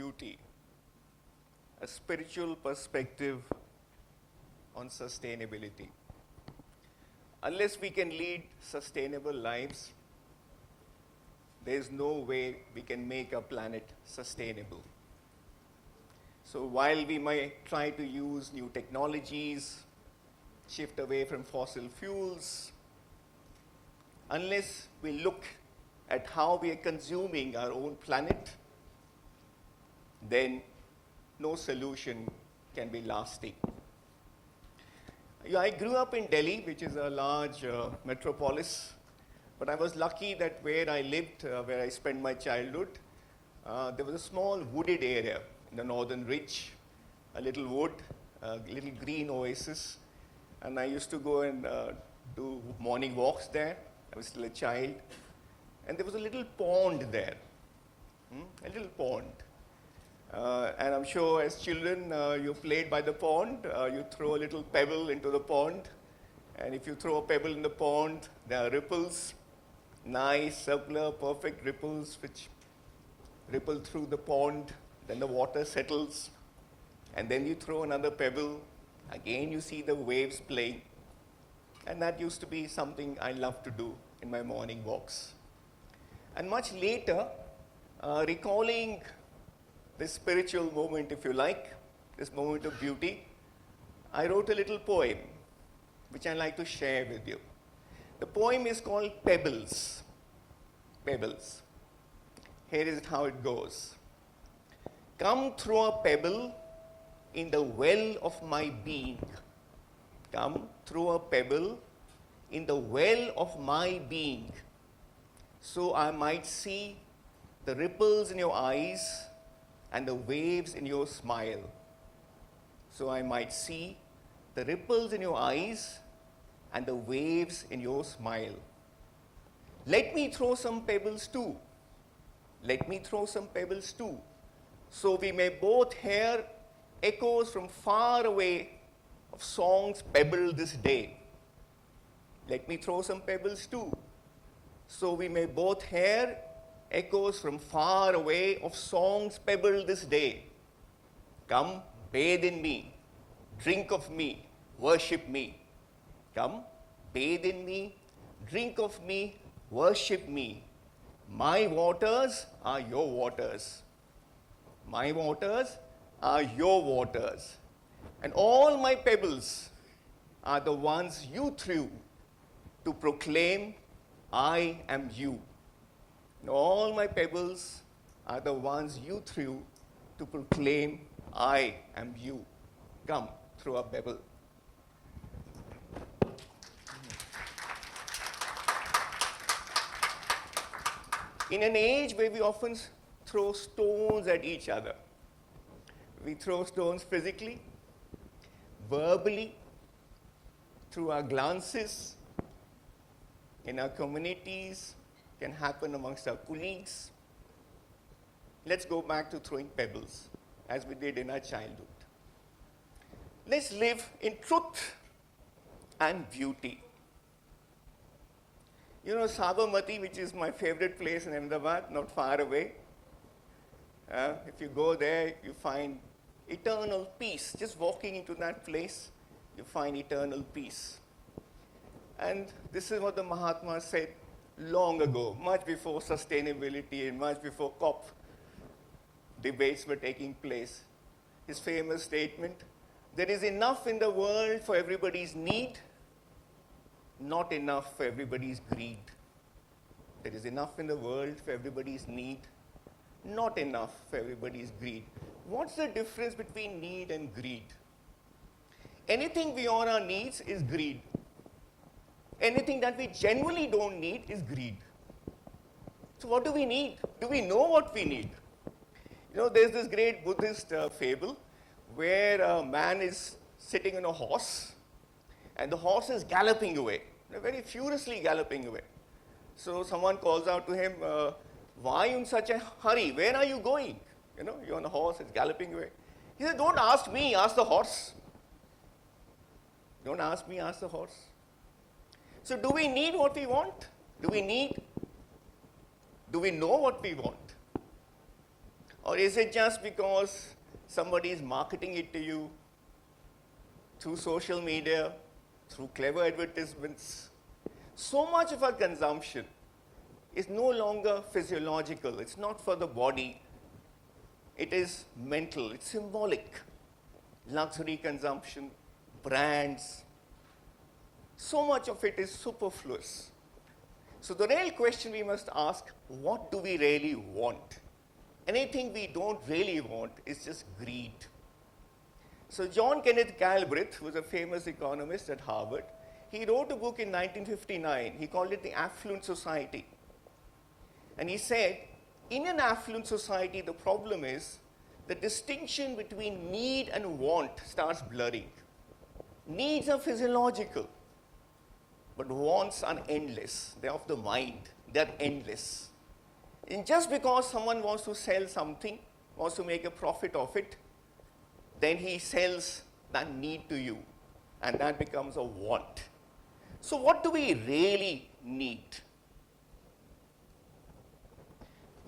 beauty, a spiritual perspective on sustainability. Unless we can lead sustainable lives, there is no way we can make our planet sustainable. So while we might try to use new technologies, shift away from fossil fuels, unless we look at how we are consuming our own planet, then no solution can be lasting. I grew up in Delhi, which is a large metropolis, but I was lucky that where I lived, where I spent my childhood, there was a small wooded area in the northern ridge, a little wood, a little green oasis, and I used to go and do morning walks there. I was still a child, and there was a little pond there, a little pond. And I'm sure as children, you played by the pond. You throw a little pebble into the pond. And if you throw a pebble in the pond, there are ripples, nice, circular, perfect ripples which ripple through the pond. Then the water settles. And then you throw another pebble. Again, you see the waves playing. And that used to be something I loved to do in my morning walks. And much later, recalling this spiritual moment, if you like, this moment of beauty, I wrote a little poem, which I like to share with you. The poem is called Pebbles. Pebbles. Here is how it goes. Come throw a pebble in the well of my being. Come throw a pebble in the well of my being, so I might see the ripples in your eyes and the waves in your smile. So I might see the ripples in your eyes and the waves in your smile. Let me throw some pebbles too. Let me throw some pebbles too, so we may both hear echoes from far away of songs pebbled this day. Let me throw some pebbles too, so we may both hear echoes from far away of songs pebbled this day. Come, bathe in me, drink of me, worship me. Come, bathe in me, drink of me, worship me. My waters are your waters. My waters are your waters. And all my pebbles are the ones you threw to proclaim I am you. And all my pebbles are the ones you threw to proclaim I am you. Come, throw a pebble. In an age where we often throw stones at each other, we throw stones physically, verbally, through our glances, in our communities, can happen amongst our colleagues. Let's go back to throwing pebbles, as we did in our childhood. Let's live in truth and beauty. You know, Sabarmati, which is my favorite place in Ahmedabad, not far away. If you go there, you find eternal peace. Just walking into that place, you find eternal peace. And this is what the Mahatma said long ago, much before sustainability and much before COP debates were taking place. His famous statement, there is enough in the world for everybody's need, not enough for everybody's greed. There is enough in the world for everybody's need, not enough for everybody's greed. What's the difference between need and greed? Anything beyond our needs is greed. Anything that we genuinely don't need is greed. So what do we need? Do we know what we need? You know, there's this great Buddhist fable where a man is sitting on a horse and the horse is galloping away, very furiously galloping away. So someone calls out to him, why in such a hurry? Where are you going? You know, you're on a horse, it's galloping away. He said, don't ask me, ask the horse. Don't ask me, ask the horse. So do we need what we want? Do we know what we want? Or is it just because somebody is marketing it to you through social media, through clever advertisements? So much of our consumption is no longer physiological. It's not for the body. It is mental. It's symbolic. Luxury consumption, brands. So much of it is superfluous. So the real question we must ask, what do we really want? Anything we don't really want is just greed. So John Kenneth Galbraith, who was a famous economist at Harvard, he wrote a book in 1959. He called it The Affluent Society. And he said, in an affluent society, the problem is the distinction between need and want starts blurring. Needs are physiological, but wants are endless. They're of the mind. They're endless. And just because someone wants to sell something, wants to make a profit of it, then he sells that need to you, and that becomes a want. So what do we really need?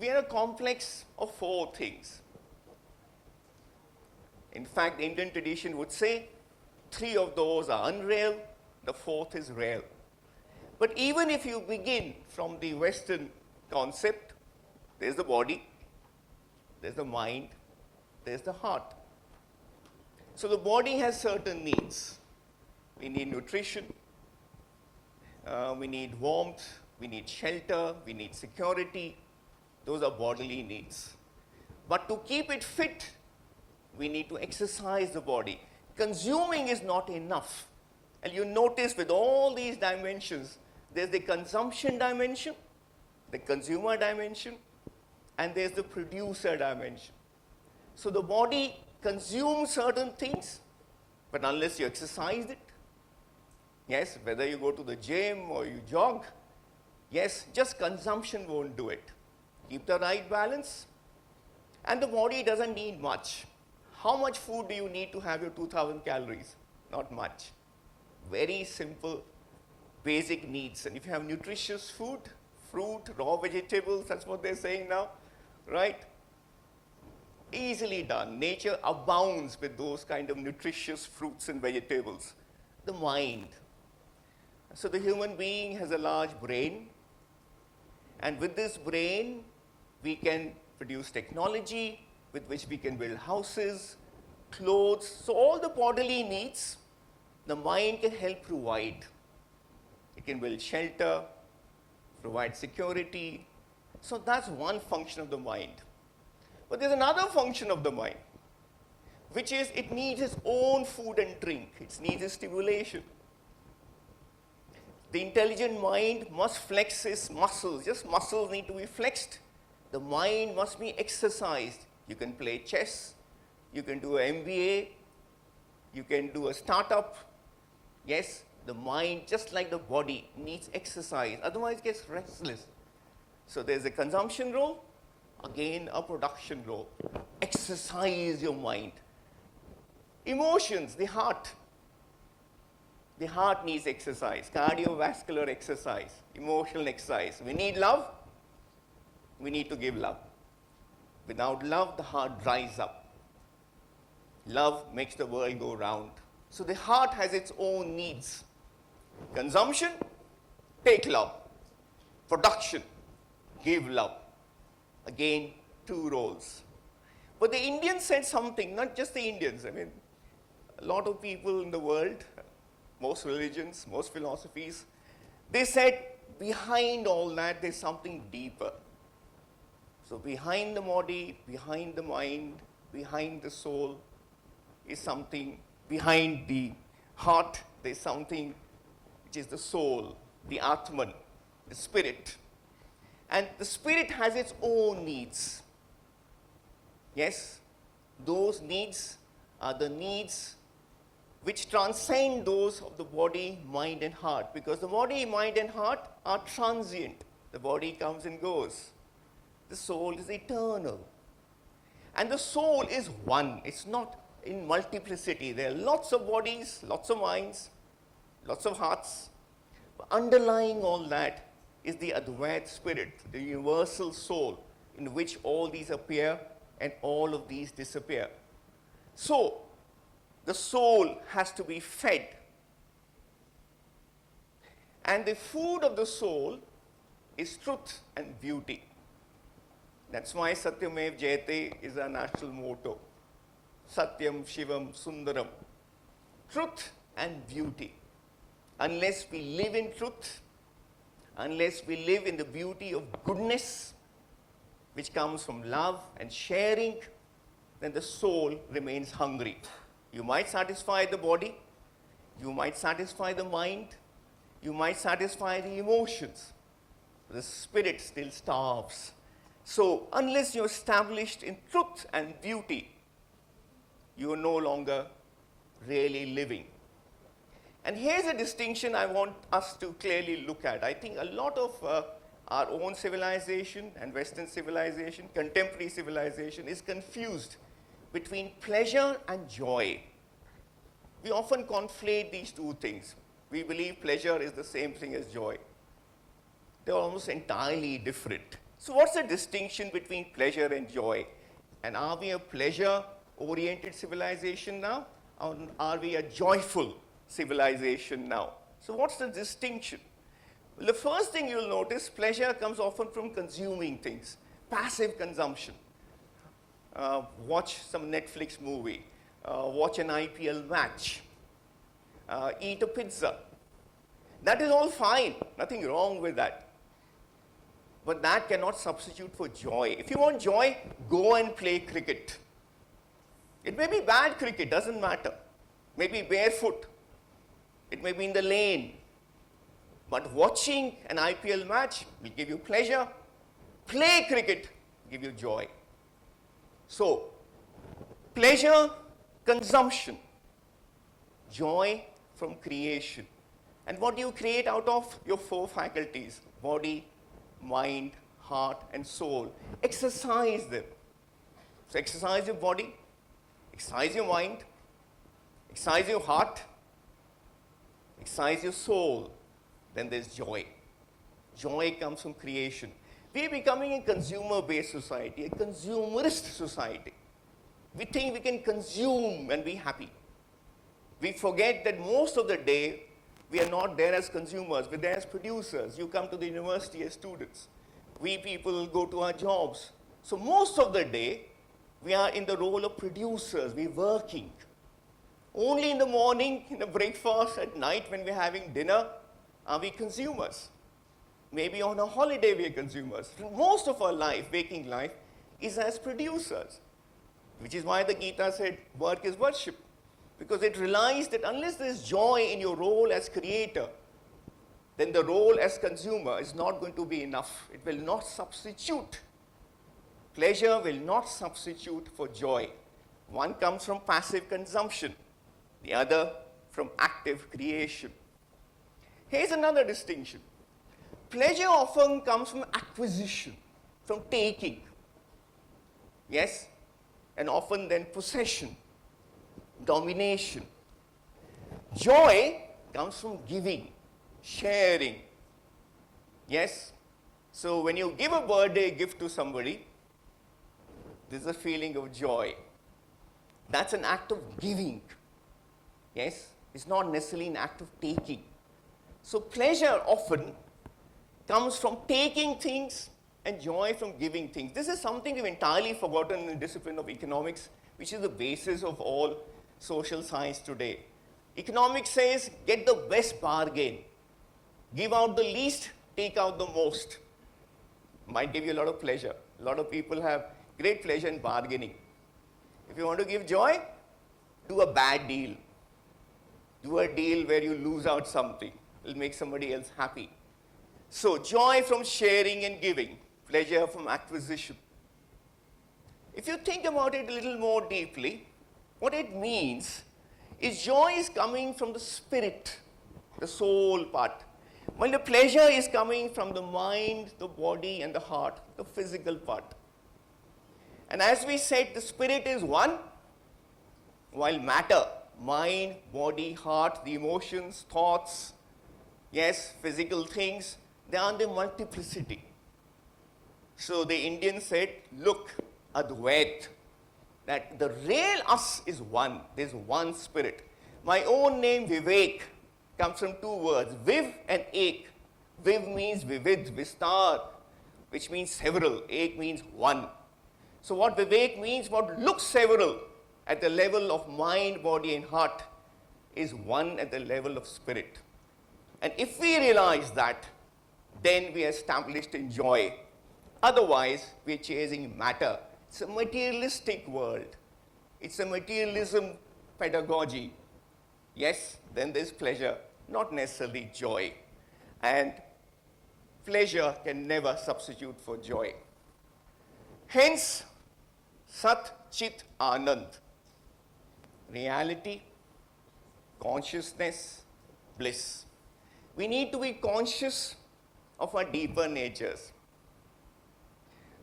We are a complex of four things. In fact, the Indian tradition would say three of those are unreal, the fourth is real. But even if you begin from the Western concept, there's the body, there's the mind, there's the heart. So the body has certain needs. We need nutrition, we need warmth, we need shelter, we need security. Those are bodily needs. But to keep it fit, we need to exercise the body. Consuming is not enough. And you notice with all these dimensions, there's the consumption dimension, the consumer dimension, and there's the producer dimension. So the body consumes certain things, but unless you exercise it, yes, whether you go to the gym or you jog, yes, just consumption won't do it. Keep the right balance, and the body doesn't need much. How much food do you need to have your 2,000 calories? Not much. Very simple, basic needs. And if you have nutritious food, fruit, raw vegetables, that's what they're saying now, right? Easily done. Nature abounds with those kind of nutritious fruits and vegetables. The mind. So the human being has a large brain, and with this brain, we can produce technology with which we can build houses, clothes. So all the bodily needs, the mind can help provide. It can build shelter, provide security. So that's one function of the mind. But there's another function of the mind, which is it needs its own food and drink. It needs its stimulation. The intelligent mind must flex its muscles. Just muscles need to be flexed. The mind must be exercised. You can play chess, you can do an MBA, you can do a startup. Yes, the mind, just like the body, needs exercise, otherwise it gets restless. So there's a consumption role, again a production role. Exercise your mind. Emotions, the heart. The heart needs exercise, cardiovascular exercise, emotional exercise. We need love, we need to give love. Without love, the heart dries up. Love makes the world go round. So the heart has its own needs. Consumption, take love. Production, give love. Again, two roles. But the Indians said something, not just the Indians. I mean, a lot of people in the world, most religions, most philosophies, they said behind all that there's something deeper. So behind the body, behind the mind, behind the soul is something, behind the heart there's something which is the soul, the Atman, the spirit. And the spirit has its own needs. Yes, those needs are the needs which transcend those of the body, mind and heart, because the body, mind and heart are transient. The body comes and goes. The soul is eternal. And the soul is one. It's not in multiplicity. There are lots of bodies, lots of minds, lots of hearts. But underlying all that is the Advait spirit, the universal soul, in which all these appear and all of these disappear. So, the soul has to be fed. And the food of the soul is truth and beauty. That's why Satyamev Jayate is our national motto. Satyam, Shivam, Sundaram. Truth and beauty. Unless we live in truth, unless we live in the beauty of goodness, which comes from love and sharing, then the soul remains hungry. You might satisfy the body, you might satisfy the mind, you might satisfy the emotions. The spirit still starves. So, unless you're established in truth and beauty, you are no longer really living. And here's a distinction I want us to clearly look at. I think a lot of our own civilization and Western civilization, contemporary civilization, is confused between pleasure and joy. We often conflate these two things. We believe pleasure is the same thing as joy. They're almost entirely different. So what's the distinction between pleasure and joy? And are we a pleasure-oriented civilization now? Or are we a joyful civilization now? So what's the distinction? Well, the first thing you'll notice, pleasure comes often from consuming things, passive consumption. Watch some Netflix movie, watch an IPL match, eat a pizza. That is all fine, nothing wrong with that. But that cannot substitute for joy. If you want joy, go and play cricket. It may be bad cricket, doesn't matter. Maybe barefoot. It may be in the lane. But watching an IPL match will give you pleasure. Play cricket will give you joy. So, pleasure, consumption. Joy from creation. And what do you create out of your four faculties? Body, mind, heart, and soul. Exercise them. So exercise your body, exercise your mind, exercise your heart, exercise your soul. Then there's joy. Joy comes from creation. We're becoming a consumer-based society, a consumerist society. We think we can consume and be happy. We forget that most of the day, we are not there as consumers, we're there as producers. You come to the university as students. We people go to our jobs. So most of the day, we are in the role of producers, we're working. Only in the morning, in the breakfast, at night when we're having dinner, are we consumers. Maybe on a holiday we are consumers. Most of our life, waking life, is as producers. Which is why the Gita said, work is worship. Because it relies that unless there is joy in your role as creator, then the role as consumer is not going to be enough. It will not substitute. Pleasure will not substitute for joy. One comes from passive consumption, the other from active creation. Here's another distinction. Pleasure often comes from acquisition, from taking. Yes? And often then possession, domination. Joy comes from giving, sharing. Yes? So when you give a birthday gift to somebody, there's a feeling of joy. That's an act of giving. Yes? It's not necessarily an act of taking. So pleasure often comes from taking things and joy from giving things. This is something we've entirely forgotten in the discipline of economics, which is the basis of all social science today. Economics says, get the best bargain. Give out the least, take out the most. Might give you a lot of pleasure. A lot of people have great pleasure in bargaining. If you want to give joy, do a bad deal. Do a deal where you lose out something. It'll make somebody else happy. So, joy from sharing and giving, pleasure from acquisition. If you think about it a little more deeply, what it means is joy is coming from the spirit, the soul part, while the pleasure is coming from the mind, the body, and the heart, the physical part. And as we said, the spirit is one, while matter, mind, body, heart, the emotions, thoughts, yes, physical things, they are in the multiplicity. So the Indians said, look, Advait, that the real us is one. There's one spirit. My own name, Vivek, comes from two words, Viv and Ek. Viv means vivid, vistar, which means several. Ek means one. So what Vivek means, what looks several at the level of mind, body, and heart, is one at the level of spirit. And if we realize that, then we are established in joy. Otherwise, we are chasing matter. It's a materialistic world. It's a materialism pedagogy. Yes, then there's pleasure, not necessarily joy. And pleasure can never substitute for joy. Hence, Sat Chit Anand. Reality, consciousness, bliss. We need to be conscious of our deeper natures.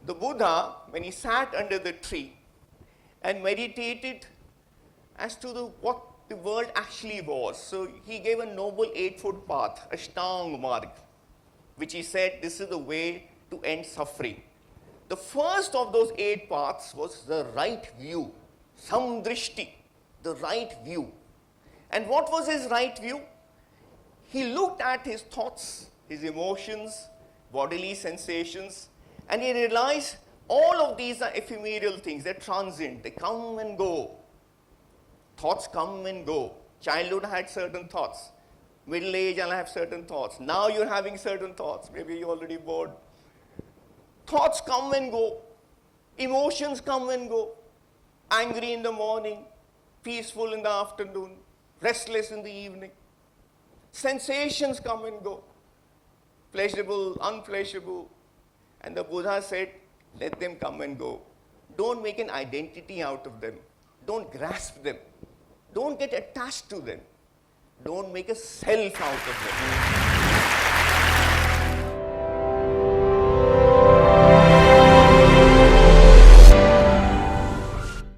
The Buddha, when he sat under the tree and meditated as to what the world actually was, so he gave a noble 8-foot path, Ashtang Marg, which he said this is the way to end suffering. The first of those 8 paths was the right view, samdrishti, the right view. And what was his right view? He looked at his thoughts, his emotions, bodily sensations, and he realized all of these are ephemeral things. They're transient. They come and go. Thoughts come and go. Childhood had certain thoughts. Middle age, I'll have certain thoughts. Now you're having certain thoughts. Maybe you're already bored. Thoughts come and go. Emotions come and go. Angry in the morning, peaceful in the afternoon, restless in the evening. Sensations come and go. Pleasurable, unpleasurable. And the Buddha said, let them come and go. Don't make an identity out of them. Don't grasp them. Don't get attached to them. Don't make a self out of them.